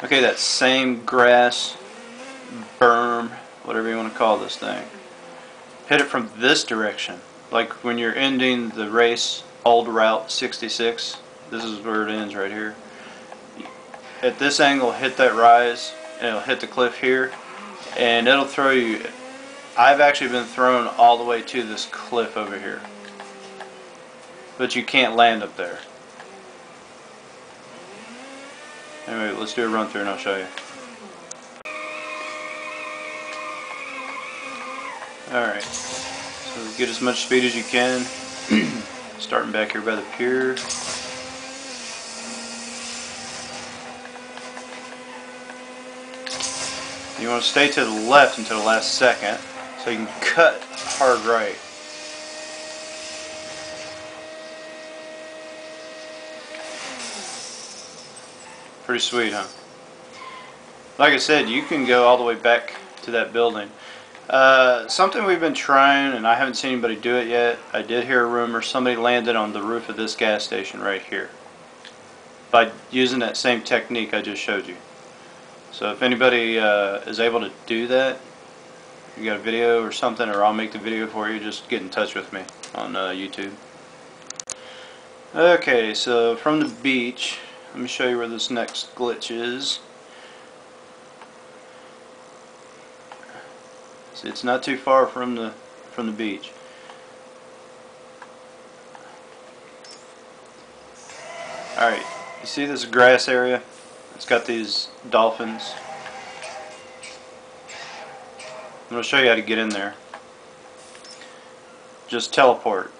Okay, that same grass, berm, whatever you want to call this thing, hit it from this direction. Like when you're ending the race, old Route 66, this is where it ends right here. At this angle, hit that rise, and it'll hit the cliff here, and it'll throw you. I've actually been thrown all the way to this cliff over here, but you can't land up there. Anyway, let's do a run through and I'll show you. Alright, so get as much speed as you can. Starting back here by the pier. You want to stay to the left until the last second so you can cut hard right. Pretty sweet, huh? Like I said, you can go all the way back to that building. Something we've been trying, and I haven't seen anybody do it yet. I did hear a rumor somebody landed on the roof of this gas station right here by using that same technique I just showed you. So if anybody is able to do that, you got a video or something, or I'll make the video for you, just get in touch with me on YouTube. Okay, so from the beach, let me show you where this next glitch is. See, it's not too far from the beach. Alright, you see this grass area? It's got these dolphins. I'm going to show you how to get in there. Just teleport.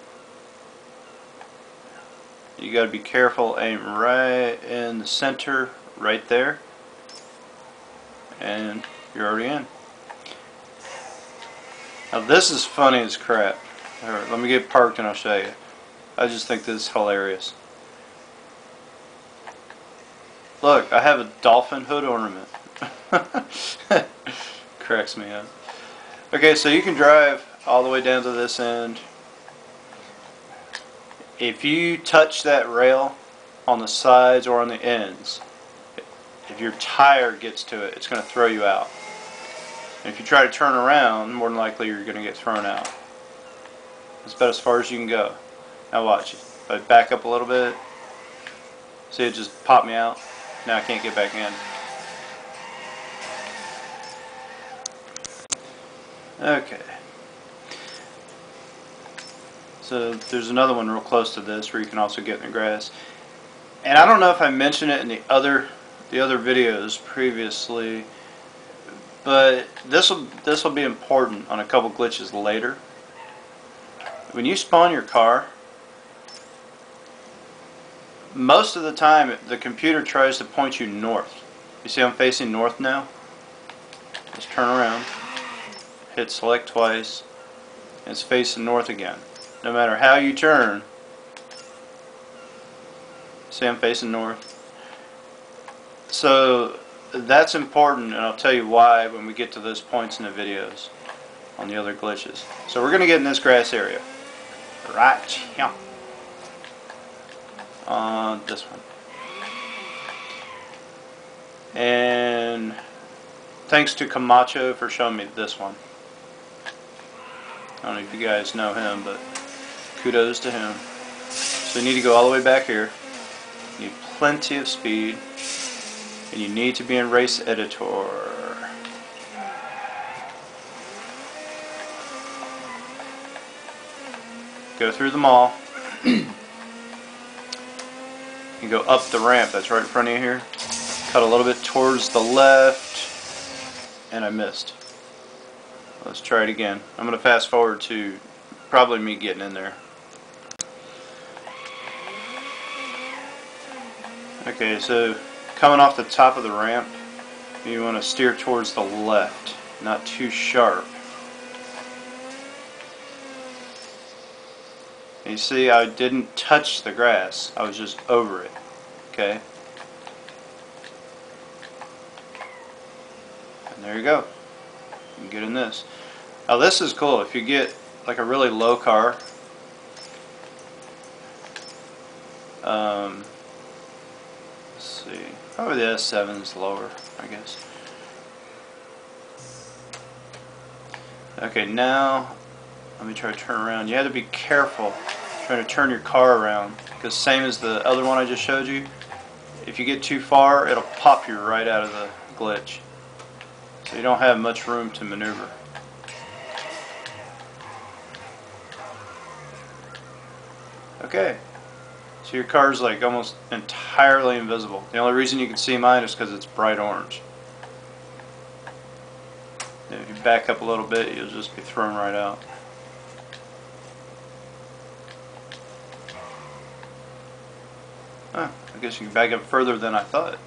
You got to be careful, aim right in the center, right there, and you're already in. Now this is funny as crap. Alright, let me get parked and I'll show you. I just think this is hilarious. Look, I have a dolphin hood ornament. Cracks me up. Okay, so you can drive all the way down to this end. If you touch that rail on the sides or on the ends, if your tire gets to it, it's going to throw you out. And if you try to turn around, more than likely you're going to get thrown out. That's about as far as you can go. Now watch. If I back up a little bit, see, it just popped me out. Now I can't get back in. Okay. So there's another one real close to this where you can also get in the grass. And I don't know if I mentioned it in the other videos previously, but this will be important on a couple glitches later. When you spawn your car, most of the time the computer tries to point you north. You see I'm facing north now? Just turn around, hit select twice, and it's facing north again. No matter how you turn, see I'm facing north. So that's important, and I'll tell you why when we get to those points in the videos on the other glitches. So we're going to get in this grass area right here on this one. And thanks to Camacho for showing me this one. I don't know if you guys know him, but kudos to him. So you need to go all the way back here. You need plenty of speed, and you need to be in race editor. Go through the mall. You go up the ramp that's right in front of you here. Cut a little bit towards the left, and I missed. Let's try it again. I'm going to fast forward to probably me getting in there. Okay, so coming off the top of the ramp, you want to steer towards the left, not too sharp. And you see, I didn't touch the grass, I was just over it. Okay? And there you go. You can get in this. Now this is cool. If you get like a really low car, Let's see. Probably the S7 is lower, I guess. Okay, now let me try to turn around. You have to be careful trying to turn your car around, because same as the other one I just showed you, if you get too far, it'll pop you right out of the glitch. So you don't have much room to maneuver. Okay, so your car's like almost entirely invisible. The only reason you can see mine is because it's bright orange. And if you back up a little bit, you'll just be thrown right out. Huh, I guess you can back up further than I thought.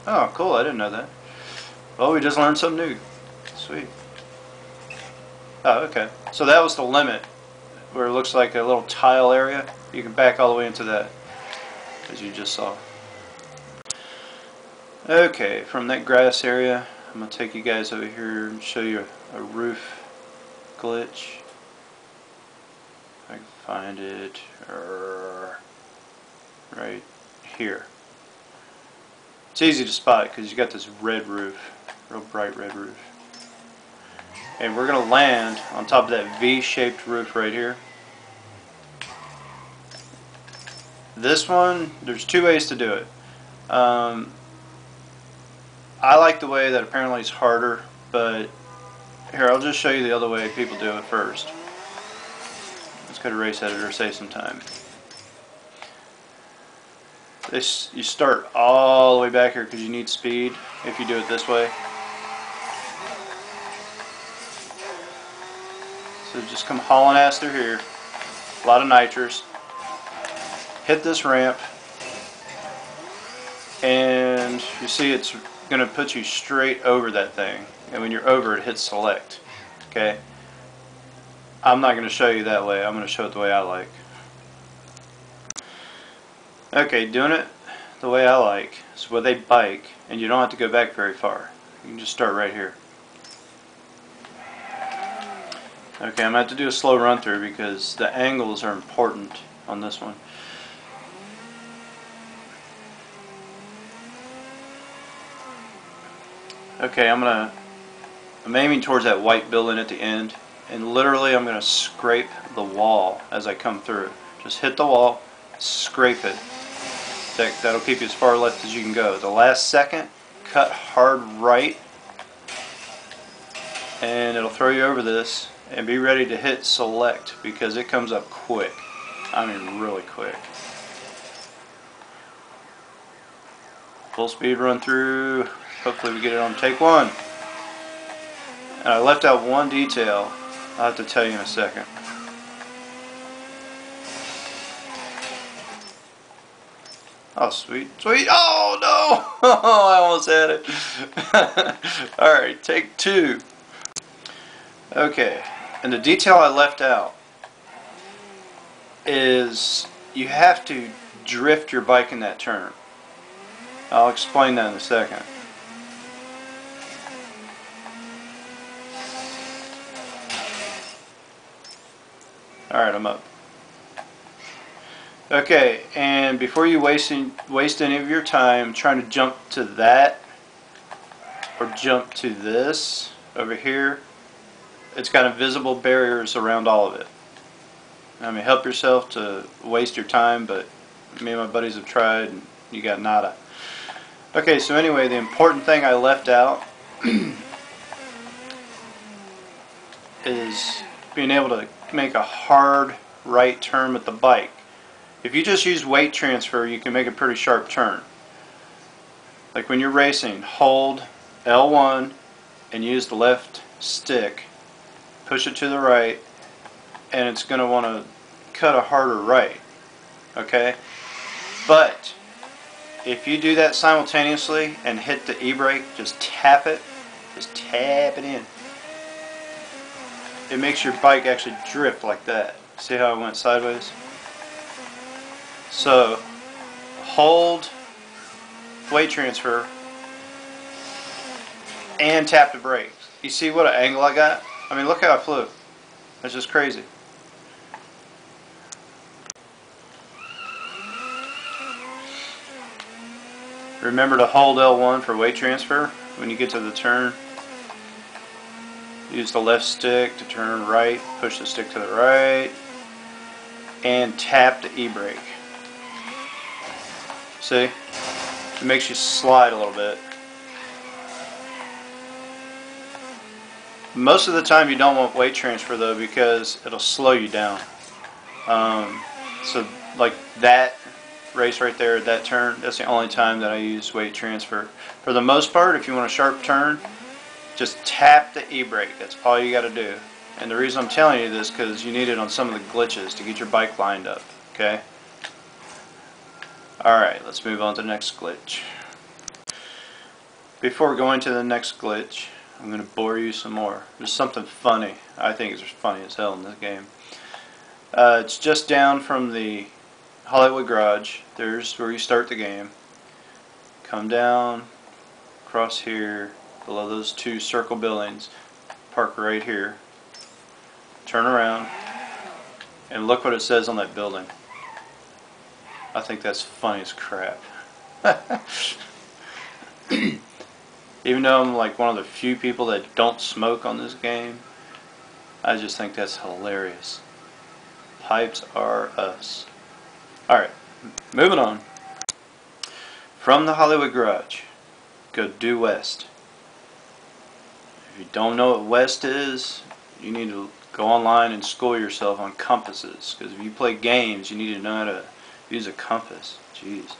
Oh, cool, I didn't know that. Well, we just learned something new. Sweet. Oh, okay. So that was the limit, where it looks like a little tile area. You can back all the way into that, as you just saw. Okay, from that grass area, I'm going to take you guys over here and show you a roof glitch. I can find it right here. It's easy to spot because you got this red roof, real bright red roof. And we're going to land on top of that V-shaped roof right here. This one, there's two ways to do it. I like the way that apparently it's harder, but here, I'll just show you the other way people do it first. Let's go to Race Editor, save some time. You start all the way back here because you need speed if you do it this way. So just come hauling ass through here. A lot of nitrous. Hit this ramp. And you see it's going to put you straight over that thing. And when you're over it, hit select. Okay? I'm not going to show you that way. I'm going to show it the way I like. Okay, doing it the way I like is with a bike, and you don't have to go back very far. You can just start right here. Okay, I'm going to have to do a slow run through because the angles are important on this one. Okay, I'm aiming towards that white building at the end, and literally I'm going to scrape the wall as I come through. Just hit the wall, scrape it. That'll keep you as far left as you can go. The last second, cut hard right, and it'll throw you over this. And be ready to hit select because it comes up quick. I mean really quick. Full speed run through. Hopefully we get it on take one. And I left out one detail I'll have to tell you in a second. Oh, sweet, sweet. Oh, no! I almost had it. Alright, take two. Okay, and the detail I left out is you have to drift your bike in that turn. I'll explain that in a second. Alright, I'm up. Okay, and before you waste any of your time trying to jump to that or jump to this over here, it's got invisible barriers around all of it. I mean, help yourself to waste your time, but me and my buddies have tried and you got nada. Okay, so anyway, the important thing I left out is being able to make a hard right turn with the bike. If you just use weight transfer, you can make a pretty sharp turn. Like when you're racing, hold L1 and use the left stick, push it to the right, and it's going to want to cut a harder right. Okay? But if you do that simultaneously and hit the e-brake, just tap it in. It makes your bike actually drift like that. See how it went sideways? So, hold weight transfer and tap the brakes. You see what an angle I got? I mean, look how I flew. That's just crazy. Remember to hold L1 for weight transfer when you get to the turn. Use the left stick to turn right, push the stick to the right, and tap the e-brake. See? It makes you slide a little bit. Most of the time you don't want weight transfer though, because it'll slow you down. So like that race right there at that turn, that's the only time that I use weight transfer. For the most part, if you want a sharp turn, just tap the e-brake. That's all you got to do. And the reason I'm telling you this, because you need it on some of the glitches to get your bike lined up. Okay? Alright, let's move on to the next glitch. Before going to the next glitch, I'm going to bore you some more. There's something funny. I think it's funny as hell in this game. It's just down from the Hollywood Garage. There's where you start the game. Come down, across here, below those two circle buildings. Park right here. Turn around, and look what it says on that building. I think that's funny as crap. Even though I'm like one of the few people that don't smoke on this game, I just think that's hilarious. Pipes are us. Alright, moving on. From the Hollywood Garage, go due west. If you don't know what west is, you need to go online and school yourself on compasses. Because if you play games, you need to know how to use a compass. Jeez.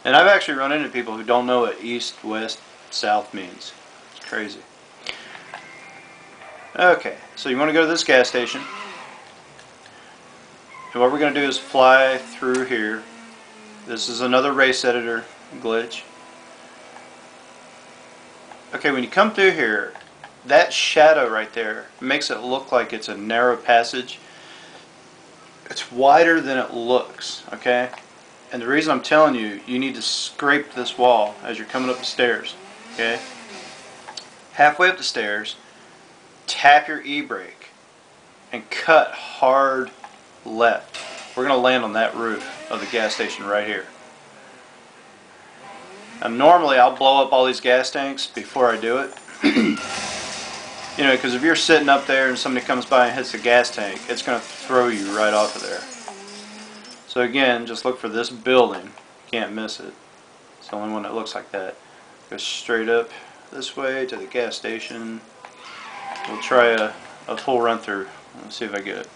And I've actually run into people who don't know what east, west, south means. It's crazy. Okay, so you want to go to this gas station. And what we're going to do is fly through here. This is another race editor glitch. Okay, when you come through here, that shadow right there makes it look like it's a narrow passage. It's wider than it looks, okay? And the reason I'm telling you, you need to scrape this wall as you're coming up the stairs, okay? Halfway up the stairs, tap your e-brake and cut hard left. We're going to land on that roof of the gas station right here. Now normally I'll blow up all these gas tanks before I do it. You know, because if you're sitting up there and somebody comes by and hits the gas tank, it's going to throw you right off of there. So again, just look for this building. You can't miss it. It's the only one that looks like that. Go straight up this way to the gas station. We'll try a full run through. Let's see if I get it.